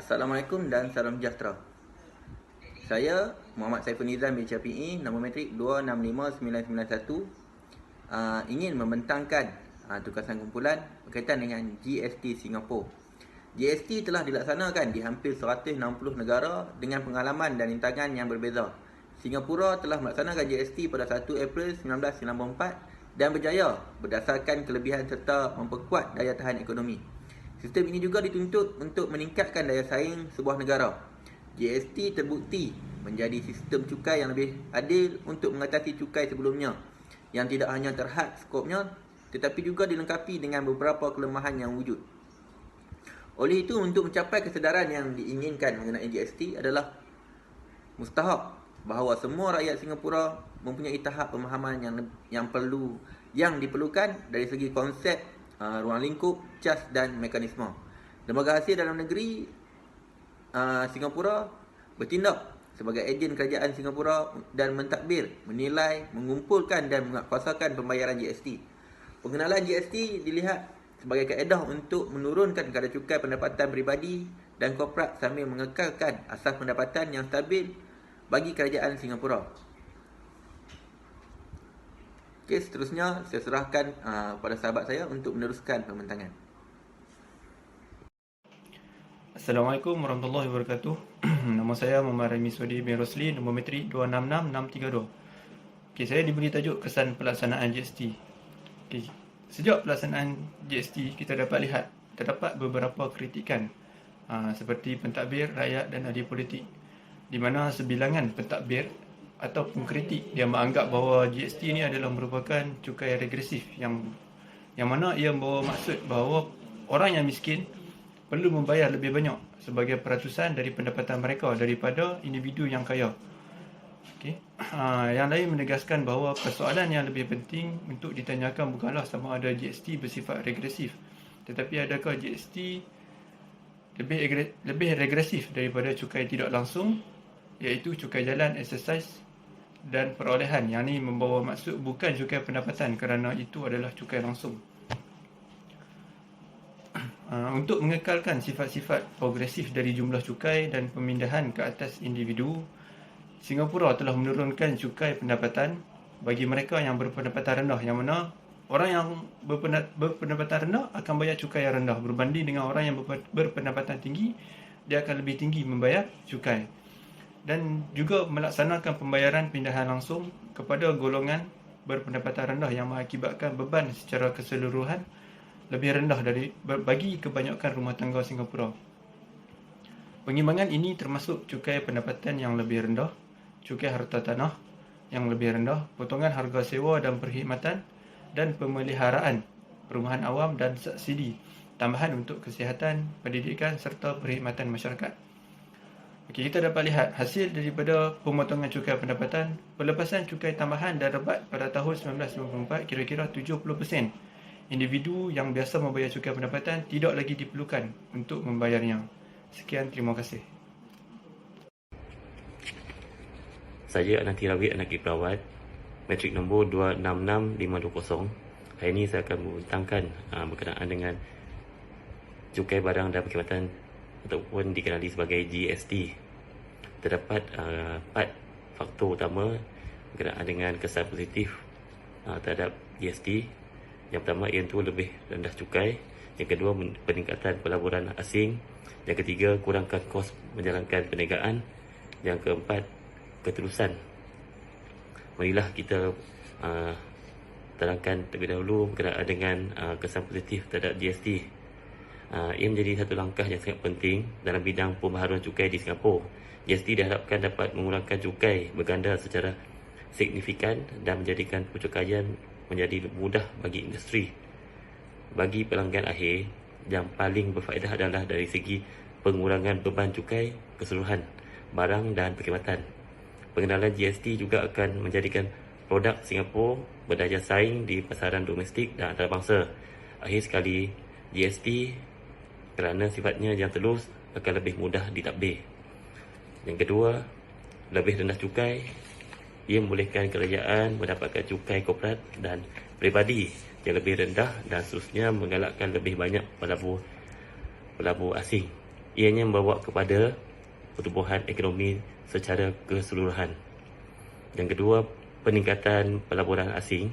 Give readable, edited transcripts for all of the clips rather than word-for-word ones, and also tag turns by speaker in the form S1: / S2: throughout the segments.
S1: Assalamualaikum dan salam sejahtera. Saya Muhammad Saiful Nizam bin Syafi'i, nombor metrik 265991, ingin membentangkan tugasan kumpulan berkaitan dengan GST Singapura. GST telah dilaksanakan di hampir 160 negara dengan pengalaman dan rintangan yang berbeza. Singapura telah melaksanakan GST pada 1 April 1994 dan berjaya berdasarkan kelebihan serta memperkuat daya tahan ekonomi. Sistem ini juga dituntut untuk meningkatkan daya saing sebuah negara. GST terbukti menjadi sistem cukai yang lebih adil untuk mengatasi cukai sebelumnya, yang tidak hanya terhad skopnya tetapi juga dilengkapi dengan beberapa kelemahan yang wujud. Oleh itu, untuk mencapai kesedaran yang diinginkan mengenai GST adalah mustahak bahawa semua rakyat Singapura mempunyai tahap pemahaman yang diperlukan dari segi konsep ruang lingkup, cas dan mekanisme. Lembaga hasil dalam negeri Singapura bertindak sebagai ejen kerajaan Singapura dan mentadbir, menilai, mengumpulkan dan menguatkuasakan pembayaran GST. Pengenalan GST dilihat sebagai kaedah untuk menurunkan kadar cukai pendapatan peribadi dan korporat sambil mengekalkan asas pendapatan yang stabil bagi kerajaan Singapura. Okey, seterusnya saya serahkan pada sahabat saya untuk meneruskan pembentangan.
S2: Assalamualaikum warahmatullahi wabarakatuh. Nama saya Muhammad Rami Sudi bin Rosli, nombor metrik 266632. Okey, saya diberi tajuk kesan pelaksanaan GST. Okey, sejak pelaksanaan GST kita dapat lihat terdapat beberapa kritikan seperti pentadbir, rakyat dan ahli politik, di mana sebilangan pentadbir atau pengkritik dia menganggap bahawa GST ini adalah merupakan cukai regresif yang mana ia membawa maksud bahawa orang yang miskin perlu membayar lebih banyak sebagai peratusan dari pendapatan mereka daripada individu yang kaya. Okay. Yang lain menegaskan bahawa persoalan yang lebih penting untuk ditanyakan bukanlah sama ada GST bersifat regresif, tetapi adakah GST lebih regresif daripada cukai tidak langsung, iaitu cukai jalan, exercise dan perolehan, yang ini membawa maksud bukan cukai pendapatan kerana itu adalah cukai langsung. Untuk mengekalkan sifat-sifat progresif dari jumlah cukai dan pemindahan ke atas individu, Singapura telah menurunkan cukai pendapatan bagi mereka yang berpendapatan rendah, yang mana orang yang berpendapatan rendah akan bayar cukai yang rendah berbanding dengan orang yang berpendapatan tinggi, dia akan lebih tinggi membayar cukai. Dan juga melaksanakan pembayaran pindahan langsung kepada golongan berpendapatan rendah yang mengakibatkan beban secara keseluruhan lebih rendah bagi kebanyakan rumah tangga Singapura. Pengimbangan ini termasuk cukai pendapatan yang lebih rendah, cukai harta tanah yang lebih rendah, potongan harga sewa dan perkhidmatan, dan pemeliharaan perumahan awam dan subsidi tambahan untuk kesihatan, pendidikan serta perkhidmatan masyarakat. Okey, kita dapat lihat hasil daripada pemotongan cukai pendapatan, pelepasan cukai tambahan dan rebat pada tahun 1994, kira-kira 70% individu yang biasa membayar cukai pendapatan tidak lagi diperlukan untuk membayarnya. Sekian, terima kasih.
S3: Saya Ananti Rawit, anak perawat, metrik nombor 266520. Hari ini saya akan membentangkan berkenaan dengan cukai barang dan perkhidmatan ataupun dikenali sebagai GST. Terdapat 4 faktor utama berkenaan dengan kesan positif terhadap GST. Yang pertama, iaitu lebih rendah cukai. Yang kedua, peningkatan pelaburan asing. Yang ketiga, kurangkan kos menjalankan perniagaan. Yang keempat, keterusan. Marilah kita terangkan terlebih dahulu berkenaan dengan kesan positif terhadap GST. Ia menjadi satu langkah yang sangat penting dalam bidang pembaharuan cukai di Singapura. GST diharapkan dapat mengurangkan cukai berganda secara signifikan dan menjadikan pencukaian menjadi mudah bagi industri. Bagi pelanggan akhir, yang paling berfaedah adalah dari segi pengurangan beban cukai keseluruhan barang dan perkhidmatan. Pengenalan GST juga akan menjadikan produk Singapura berdaya saing di pasaran domestik dan antarabangsa. Akhir sekali, GST kerana sifatnya yang telus akan lebih mudah ditadbir. Yang kedua, lebih rendah cukai. Ia membolehkan kerajaan mendapatkan cukai korporat dan peribadi yang lebih rendah dan seterusnya menggalakkan lebih banyak pelabur asing. ianya membawa kepada pertumbuhan ekonomi secara keseluruhan. Yang kedua, peningkatan pelaburan asing.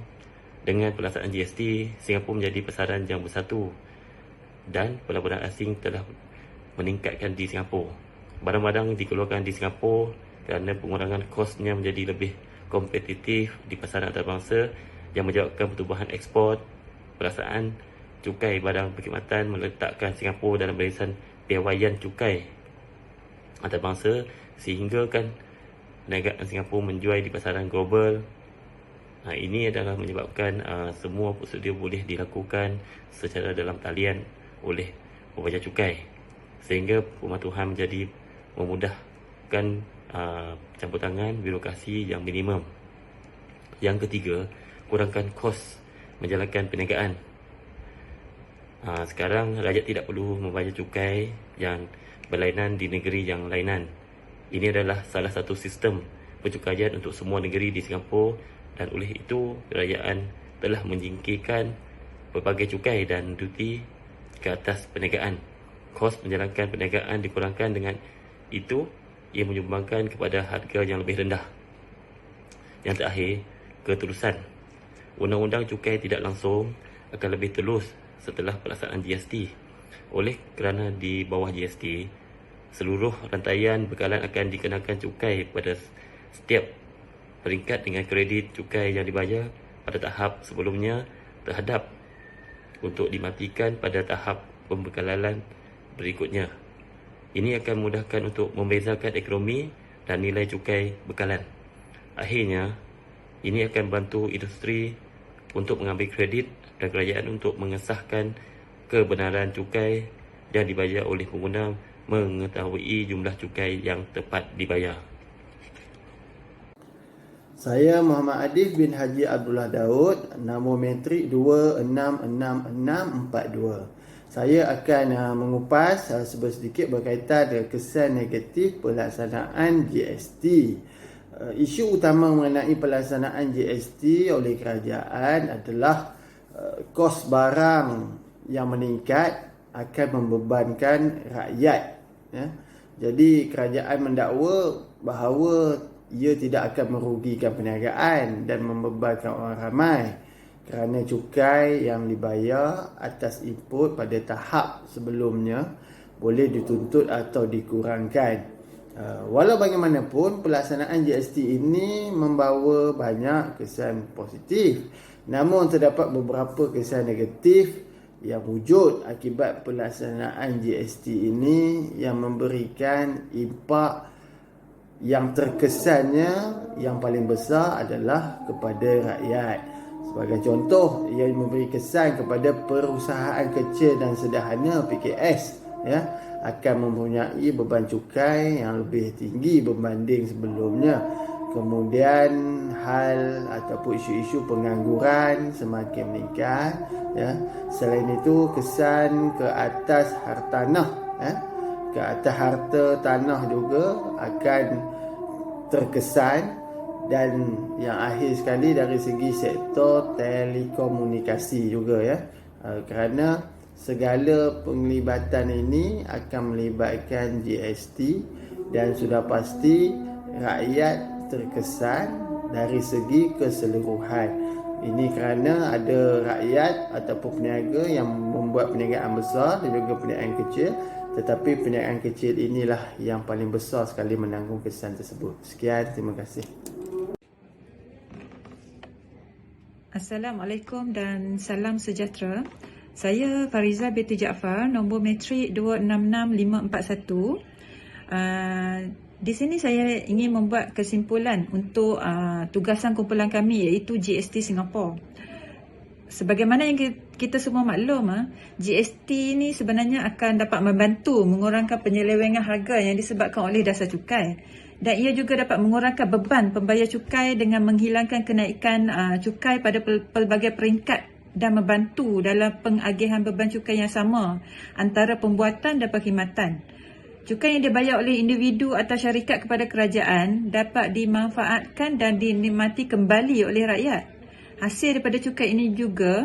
S3: Dengan pelaksanaan GST, Singapura menjadi pasaran yang bersatu dan pelaburan asing telah meningkatkan di Singapura. Barang-barang dikeluarkan di Singapura kerana pengurangan kosnya menjadi lebih kompetitif di pasaran antarabangsa yang menyebabkan pertumbuhan ekspor. Pelaksanaan cukai barang perkhidmatan meletakkan Singapura dalam barisan piawaian cukai antarabangsa sehingga perniagaan Singapura menjual di pasaran global. Ini adalah menyebabkan semua prosedur boleh dilakukan secara dalam talian oleh pembayar cukai, sehingga pematuhan menjadi memudahkan campur tangan birokrasi yang minimum. Yang ketiga, kurangkan kos menjalankan perniagaan. Sekarang rakyat tidak perlu membayar cukai yang berlainan di negeri yang lainan. Ini adalah salah satu sistem pencukaian untuk semua negeri di Singapura, dan oleh itu kerajaan telah menyingkirkan pelbagai cukai dan duti ke atas perniagaan. Kos menjalankan perniagaan dikurangkan, dengan itu ia menyumbangkan kepada harga yang lebih rendah. Yang terakhir, keterusan. Undang-undang cukai tidak langsung akan lebih terus setelah pelaksanaan GST. Oleh kerana di bawah GST, seluruh rantaian bekalan akan dikenakan cukai pada setiap peringkat dengan kredit cukai yang dibayar pada tahap sebelumnya terhadap untuk dimatikan pada tahap pembekalan berikutnya. Ini akan memudahkan untuk membezakan ekonomi dan nilai cukai bekalan. Akhirnya, ini akan membantu industri untuk mengambil kredit dan kerajaan untuk mengesahkan kebenaran cukai yang dibayar oleh pengguna mengetahui jumlah cukai yang tepat dibayar.
S4: Saya Muhammad Adif bin Haji Abdullah Daud, nombor metrik 266642. Saya akan mengupas sedikit berkaitan dengan kesan negatif pelaksanaan GST. Isu utama mengenai pelaksanaan GST oleh kerajaan adalah kos barang yang meningkat akan membebankan rakyat. Jadi kerajaan mendakwa bahawa ia tidak akan merugikan perniagaan dan membebankan orang ramai kerana cukai yang dibayar atas input pada tahap sebelumnya boleh dituntut atau dikurangkan. Walau bagaimanapun, pelaksanaan GST ini membawa banyak kesan positif, namun terdapat beberapa kesan negatif yang wujud akibat pelaksanaan GST ini yang memberikan impak yang terkesannya yang paling besar adalah kepada rakyat. Sebagai contoh, ia memberi kesan kepada perusahaan kecil dan sederhana PKS akan mempunyai beban cukai yang lebih tinggi berbanding sebelumnya. Kemudian hal ataupun isu-isu pengangguran semakin meningkat. Selain itu, kesan ke atas hartanah ke atas harta tanah juga akan terkesan, dan yang akhir sekali dari segi sektor telekomunikasi juga kerana segala penglibatan ini akan melibatkan GST dan sudah pasti rakyat terkesan dari segi keseluruhan. Ini kerana ada rakyat ataupun peniaga yang membuat perniagaan besar dan juga perniagaan kecil, tetapi perniagaan kecil inilah yang paling besar sekali menanggung kesan tersebut. Sekian, terima kasih.
S5: Assalamualaikum dan salam sejahtera. Saya Fariza binti Jaafar, nombor metrik 266541. Di sini saya ingin membuat kesimpulan untuk tugasan kumpulan kami, iaitu GST Singapura. Sebagaimana yang kita semua maklum, GST ini sebenarnya akan dapat membantu mengurangkan penyelewengan harga yang disebabkan oleh dasar cukai. Dan ia juga dapat mengurangkan beban pembayar cukai dengan menghilangkan kenaikan cukai pada pelbagai peringkat dan membantu dalam pengagihan beban cukai yang sama antara pembuatan dan perkhidmatan. Cukai yang dibayar oleh individu atau syarikat kepada kerajaan dapat dimanfaatkan dan dinikmati kembali oleh rakyat. Hasil daripada cukai ini juga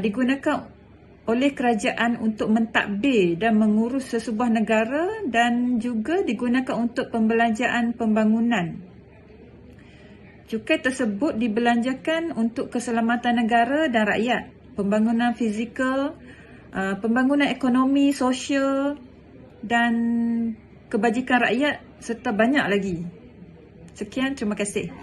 S5: digunakan oleh kerajaan untuk mentadbir dan mengurus sesebuah negara dan juga digunakan untuk pembelanjaan pembangunan. Cukai tersebut dibelanjakan untuk keselamatan negara dan rakyat, pembangunan fizikal, pembangunan ekonomi, sosial dan kebajikan rakyat serta banyak lagi. Sekian, terima kasih.